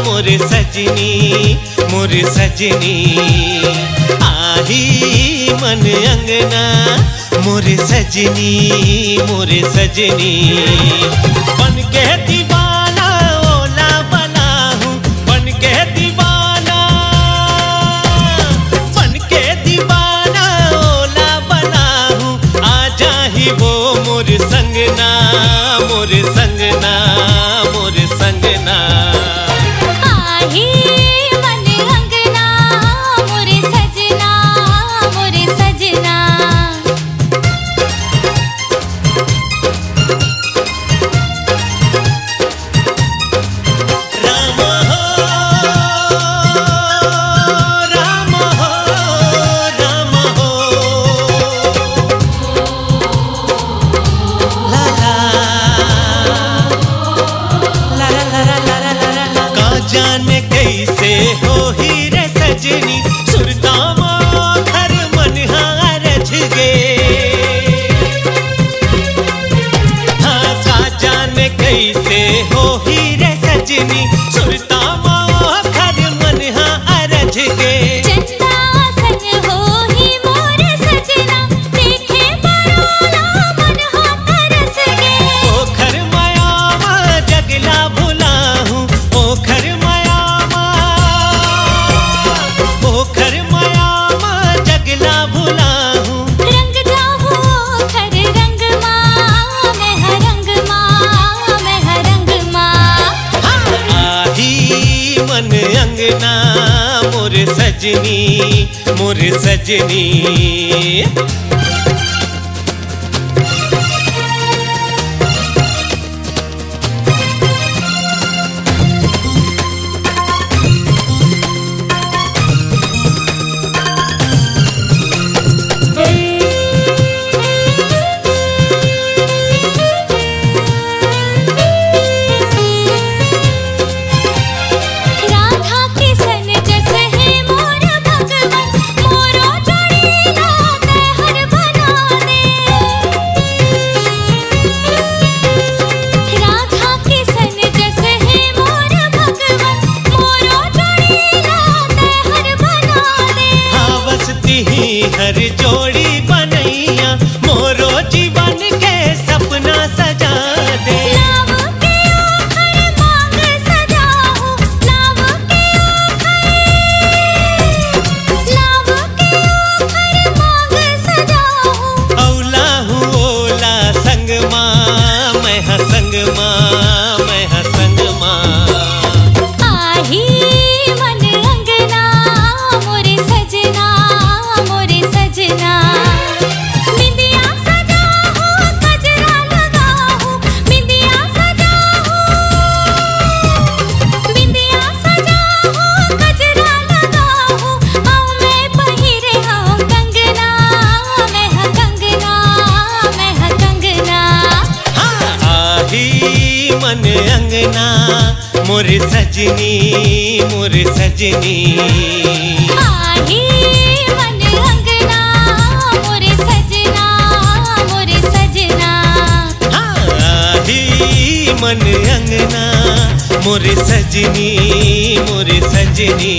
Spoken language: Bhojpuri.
मोरे सजनी मोरे सजनी। आही मन अंगना मोरे सजनी मोरे सजनी। बन के दीवाना ओला बना हूँ, बन के दीवाना, बन के दीवाना ओला बना हूँ। आ जाही वो मोर संगना मोर संगना मोर संगना। आही मन अंगना मोरे सजना मोरे सजना। राम हो राम हो राम हो। ला ला ला ला ला ला ला ला ला। का जाने कैसे हो ही रे सजनी, सुरता घर मन हारज गे। हाँ का जाने कैसे हो ही रे सजनी, सुरता घर मन हारज गे। चंदा सन हो ही मोरे सजना, देखे बरोला मन हो तरस गे। ओखर मायावा जगला भुला हूँ, ओखर मायावा, ओखर मायावा जगला भुला हूँ। रंग जाहू खर रंग माँ मैं हरंग माँ मैं हरंग माँ। आही मन अंगना मोरे सजनी मोरे सजनी। राधा किसन जस है मोर भगवन, मोरो जोड़ीला तहर बना दे। राधा किसन जस है मोर भगवन, मोरो जोड़ीला तहर बना दे। हाँ बसती ही हर जोड़ी बनैया, मोरो जीवन के सपना सजा दे। नाव के ओखर मांग सजाहूँ, नाव के ओखर मांग सजाहूँ। औला हूँ ओला संग माँ मैं हाँ संग माँ मैं हाँ संग माँ। आही मन अंगना मोरे सजना मोरे सजना। बिंदिया सजाहूँ गजरा लगाहूँ, बिंदिया सजाहूँ, बिंदिया सजाहूँ गजरा लगाहूँ। आऊँ मैं पहिरे हूँ कंगना मैं हाँ कंगना मैं हाँ कंगना। आही मन अंगना मोरे सजनी मोरे सजनी। आही मन अंगना मोरे सजना मोरे सजना। आही मन अंगना मोरे सजनी मोरे सजनी।